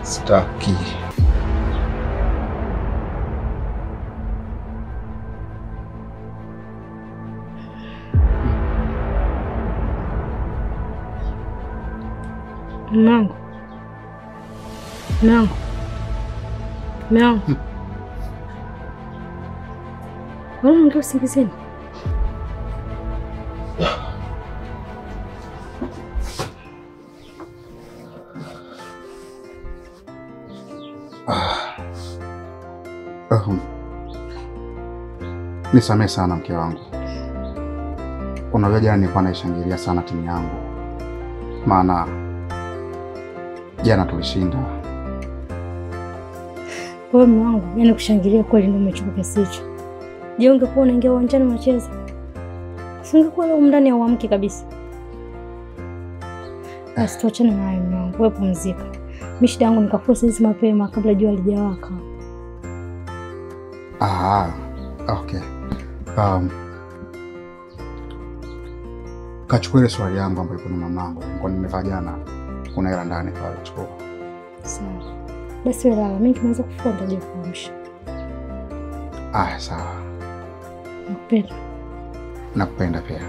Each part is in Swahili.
Staki. Mwanangu. Mwanangu. Mwanangu. Mbona unataka usingizeni? Nisamehe sana mke wangu. Unajua jana nilikuwa naishangilia sana timu yangu. Maana jana tulishinda. Wewe mume wangu, yani kushangilia kweli ndio umechuka kiasi hicho. Je, ungekuwa unaingia uwanjani unacheza? Singekuwa leo ndani ya uamki kabisa. Basi tuachane na hayo mume wangu, wewe pumzika. Mimi shida yangu nikafua sisi mapema kabla jua halijawaka. Okay. Kachukua ile swali yangu ambayo iko na mamangu. Nilikuwa nimevaa jana. Kuna hela ndani pale chukua. Sawa. Basi wewe lala, mimi nikianza kufua nitaje kuamsha. Sawa. Nakupenda. Nakupenda pia.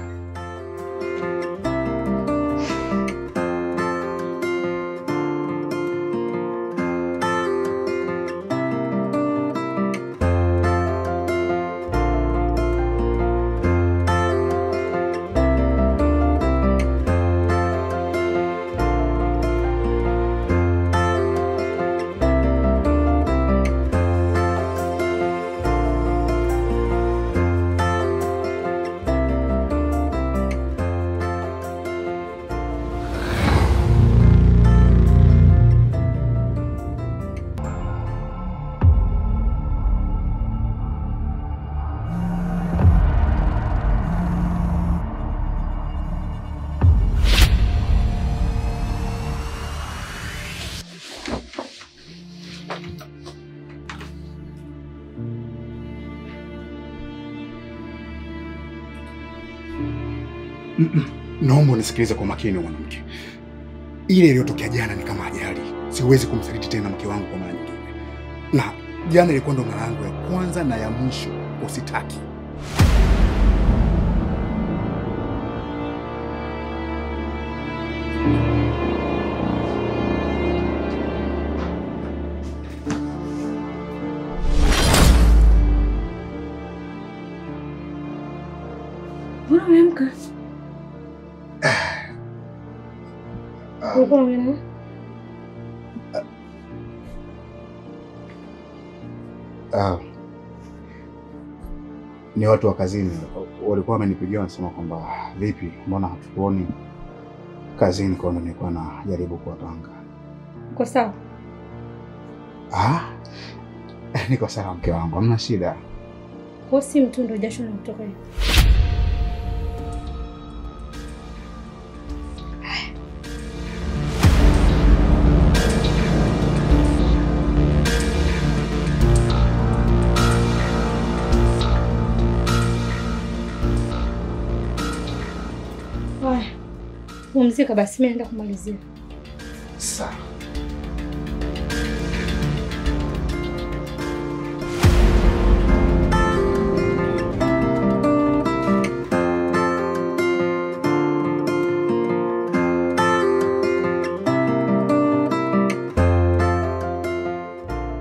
Naomba unisikilize kwa makini mwanamke. Ile iliyotokea jana ni kama ajali. Siwezi kumsaliti tena mke wangu kwa mara nyingine. Na jana ilikuwa ndo mara yangu ya kwanza na ya mwisho, usitaki. Mbona umeamka? Ulikuwa unaona? Ni watu wa kazini walikuwa wamenipigia wanasema kwamba vipi, mbona hatukuoni kazini? Kwa nini nilikuwa najaribu kuwapanga. Uko sawa? Niko sawa mke wangu, hamna shida. Kwa si mtu ndo jasho na kutoka hivi. Pumzika basi, mimi naenda kumalizia. Sawa.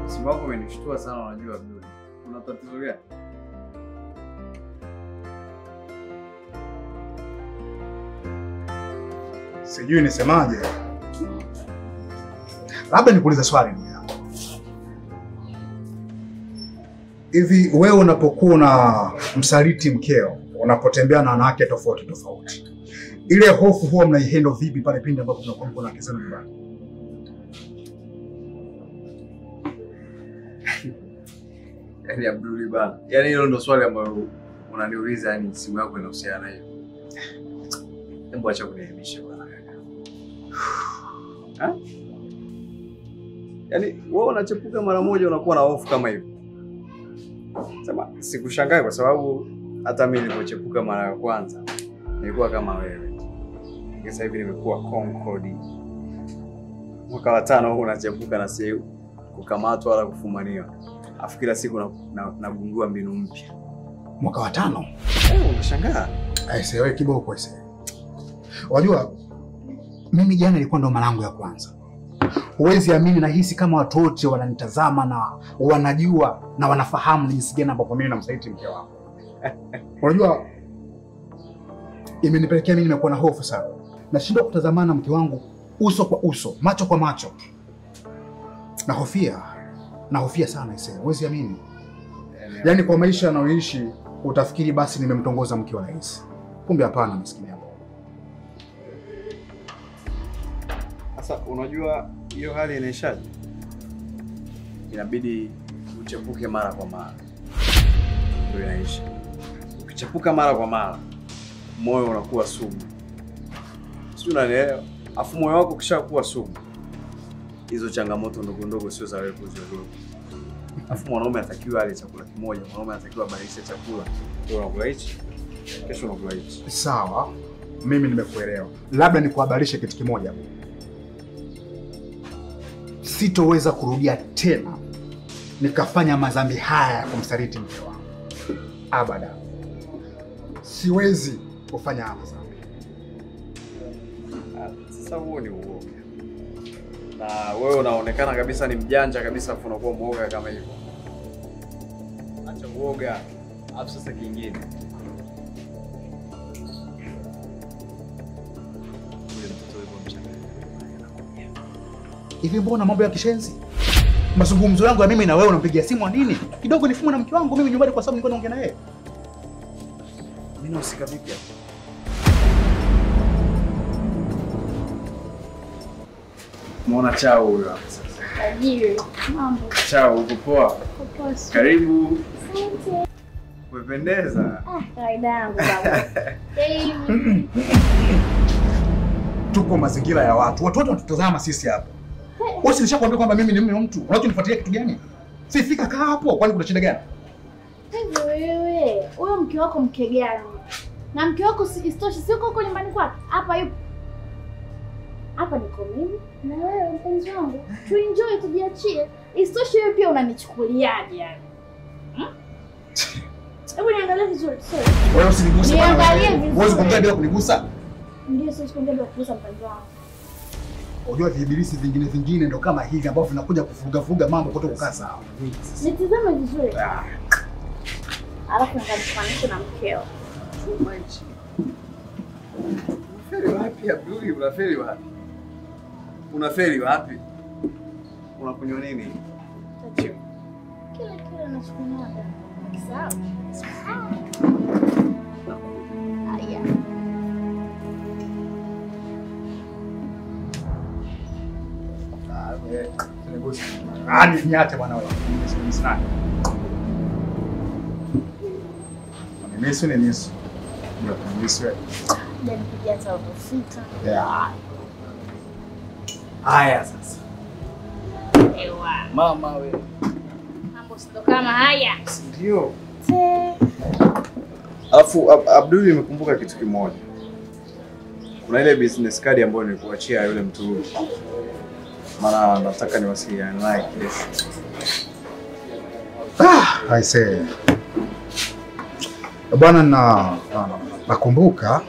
Simu yako imenishtua sana, unajua Abdul. Una tatizo gani? Sijui nisemaje. Labda nikuulize swali ndugu yangu. Hivi wewe unapokuwa na msaliti mkeo, unapotembea na wanawake tofauti tofauti, ile hofu huwa mnaihandle vipi pale pindi ambapo mnakuwa na kesi nyumbani? Yaani Abdul bana. Yaani hilo ndo swali ambalo unaniuliza, yani simu yako inahusiana na hiyo. Hebu acha kunielimisha bana. Yaani wewe unachepuka mara moja unakuwa na hofu kama hiyo. Sema sikushangai kwa sababu hata mimi nilipochepuka mara ya kwanza nilikuwa kama wewe. Sasa hivi nimekuwa Concord. Mwaka wa 5 huko unachepuka na si kukamatwa wala kufumaniwa. Afu kila siku nagundua mbinu mpya. Mwaka wa 5? Unashangaa. Aise wewe kiboko aise. Unajua mimi jana ilikuwa ndo mara yangu ya kwanza. Huwezi amini, nahisi kama watu wote wananitazama na wanajua na wanafahamu jinsi gani ambapo mimi namsaliti mke wangu. Unajua imenipelekea mimi nimekuwa na hofu sana. Nashindwa kutazamana mke wangu uso kwa uso, macho kwa macho. Nahofia sana aise. Huwezi amini. Yaani kwa maisha anaoishi utafikiri basi nimemtongoza mke wa rais. Kumbe hapana, maskini hapo. Sasa unajua hiyo hali inaishaje? Inabidi uchepuke mara kwa mara. Ndio inaisha. Ukichepuka mara kwa mara, moyo unakuwa sugu. Sio, unanielewa? Afu moyo wako ukishakuwa sugu, hizo changamoto ndogo ndogo sio za wewe kuzielewa. Afu mwanaume anatakiwa ale chakula kimoja, mwanaume anatakiwa badilishe chakula. Leo unakula hichi, kesho unakula hichi. Sawa, mimi nimekuelewa. Labda nikuhabarishe kitu kimoja. Sitoweza kurudia tena nikafanya madhambi haya ya kumsaliti mke wangu. Abada. Siwezi kufanya hapa sasa. Sasa huo ni uoga. Na wewe unaonekana kabisa ni mjanja kabisa, afu unakuwa muoga kama hivyo. Acha uoga. Hapo sasa kingine. Hivi mbona mambo ya kishenzi? Mazungumzo yangu ya mimi na wewe unampigia simu nini? Kidogo nifume na mke wangu mimi nyumbani kwa sababu nilikuwa naongea na yeye. Mimi nahusika vipi hapa? Muona chao huyo hapa sasa. Tajiri, mambo. Chao, uko poa? Poa. Karibu. Asante. Umependeza. Kawaida yangu baba. Tuko mazingira ya watu. Watu wote wanatutazama sisi hapa. Wewe nishakwambia kwamba mimi ni mume wa mtu. Unachonifuatilia kitu gani? Sifika kaa hapo, kwani kuna shida gani? Hivi wewe, huyo mke wako mke gani? Na mke wako isitoshe sio huko nyumbani kwako. Hapa yupo. Hapa niko mimi na wewe mpenzi wangu. Tuenjoy, tujiachie. Isitoshe wewe pia unanichukuliaje yani? Hebu niangalie vizuri. Wewe usiniguse bana. Niangalie vizuri. Wewe usiongee bila kunigusa. Ndio sio sikwambia bila kugusa mpenzi wangu. Unajua viibilisi vingine ndo kama hivi ambavyo vinakuja kufuga mambo kutoka kukaa sawa. Nitazame vizuri. Alafu nikajifanisha na mkeo. Unafeli wapi Abduli? Unafeli wapi? Unafeli wapi? Unakunywa nini? Kila nachukunaga. Sawa. Haya. Niache bwana wewe. Sana. Ni nisu. Ndio nisu wewe. Ndio nipigia hata ufika. Yeah. Haya sasa. Ewa. Mama wewe. Mambo sio kama haya. Ndio. Alafu Abduli, nimekumbuka kitu kimoja. Kuna ile business card ambayo nilikuachia yule mtu huyo. Maana nataka niwasiliane naye kesho. I say. Bwana nakumbuka,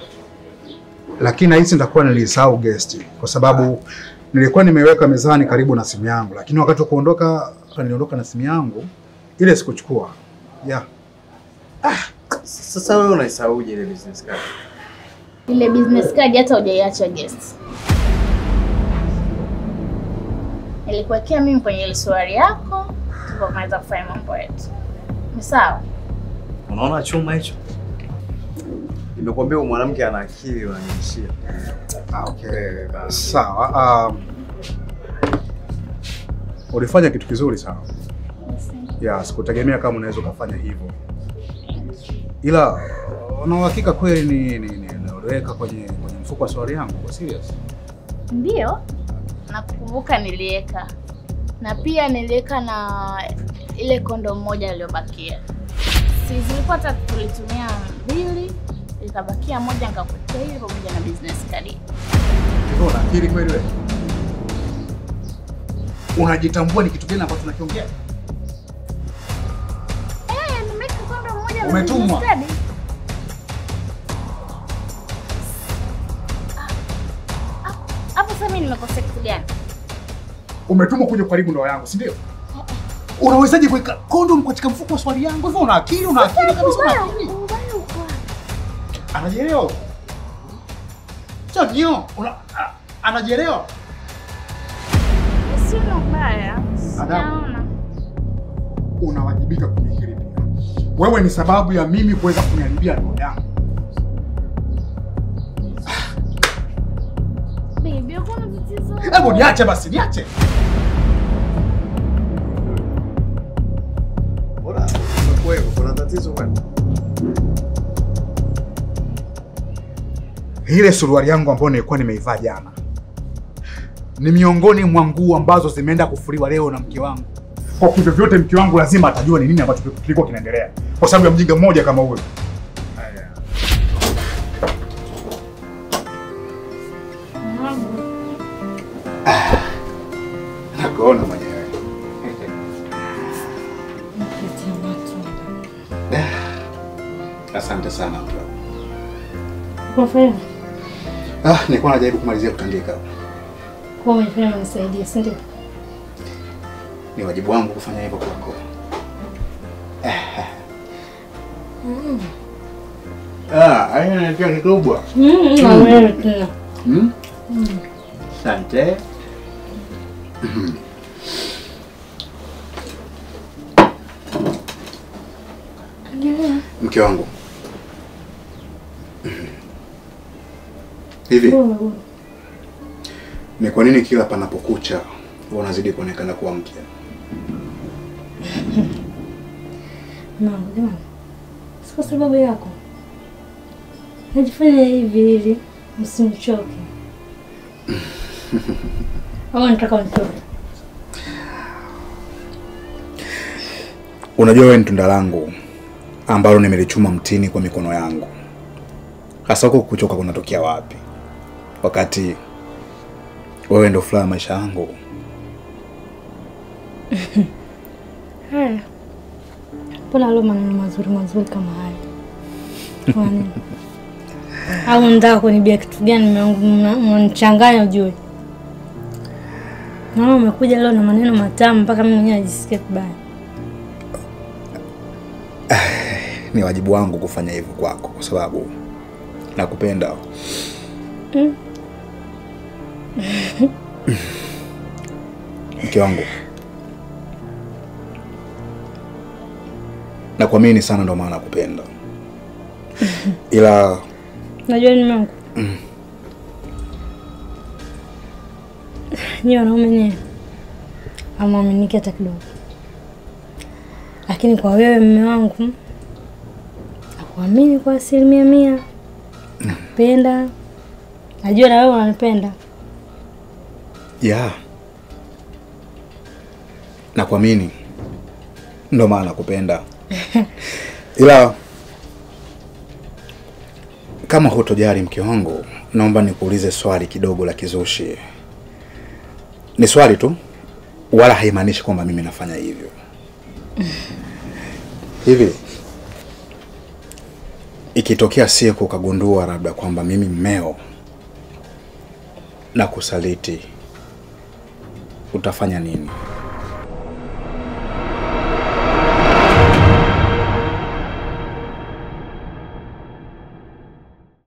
lakini nahisi nitakuwa nilisahau guest kwa sababu nilikuwa nimeweka mezani karibu na simu yangu, lakini wakati wa kuondoka niliondoka na simu yangu ile sikuchukua. Yeah. Sasa wewe unaisahuje ile business card? Ile business card hata hujaiacha guest. Nilikuwekea mimi kwenye ile swali yako, tukamaliza kufanya mambo yetu. Ni sawa? Unaona chuma hicho? Nimekuambia mwanamke ana akili unanishia. Okay. Sawa. Ulifanya kitu kizuri sana. Yeah, sikutegemea kama unaweza kufanya hivyo. Ila una uhakika kweli ni uliweka kwenye mfuko wa swali yangu? Kwa serious? Ndio. Nakukumbuka niliweka. Na pia niliweka na ile kondo moja iliyobakia. Si zilikuwa tatu, tulitumia 2, ikabakia moja nikakutia ile pamoja na business card. Ndio, na akili kweli wewe. Unajitambua ni kitu gani ambacho tunakiongea? Nimeki kondo mmoja. Umetumwa. Hapo sasa mimi nimekosea kitu gani? Umetumwa kuja karibu ndoa yangu, si ndio? Unawezaje kuweka kondom katika mfuko wa swali yangu? Hivyo una akili kabisa, una akili. Anajielewa? Sio anajielewa? Sio mbaya. Naona. Unawajibika kuniharibia. Wewe ni sababu ya mimi kuweza kuniharibia ndoa yangu. Baby, uko na tatizo? Hebu niache basi, niache. Bora wewe kuna tatizo kwani? Ile suruali yangu ambayo nilikuwa nimeivaa jana ni miongoni mwa nguo ambazo zimeenda kufuliwa leo na mke wangu. Kwa hivyo vyote mke wangu lazima atajua ni nini ambacho kilikuwa kinaendelea kwa sababu ya mjinga mmoja kama huyo. Haya. Nakuona mwenyewe. Asante sana mke wangu. Kwa faida. Nilikuwa najaribu kumalizia kutandika. Kwa umefanya unisaidie, si ndio? Ni wajibu wangu kufanya hivyo kwako. Haina kitu kikubwa. Na wewe tena. Asante. Mke wangu. Hivi. Ni kwa nini kila panapokucha unazidi kuonekana kuwa mpya? Jamani. Si kwa sababu yako. Najifanya hivi ili msinichoke. Au nataka unichoke? Unajua wewe ni tunda langu ambalo nimelichuma mtini kwa mikono yangu. Hasa huko kuchoka kunatokea wapi? Wakati wewe ndio furaha maisha yangu. Haya. Mbona leo maneno mazuri kama haya? Kwa nini? Au ndio kunibia kitu gani mnanichanganya ujue? Naona umekuja leo na maneno matamu mpaka mimi mwenyewe najisikia vibaya. Ni wajibu wangu kufanya hivyo kwako kwa sababu nakupenda. Mke wangu. Nakuamini sana ndio maana nakupenda. Ila najua ni Mungu. Ni wanaume nyewe. Amaaminiki hata kidogo. Lakini kwa wewe mume wangu nakuamini kwa 100%. Napenda. Najua na wewe unanipenda. Yeah. Nakuamini. Ndio maana nakupenda. Ila kama hutojali mke wangu, naomba nikuulize swali kidogo la kizushi. Ni swali tu, wala haimaanishi kwamba mimi nafanya hivyo. Hivi ikitokea siku ukagundua labda kwamba mimi mmeo na kusaliti, utafanya nini?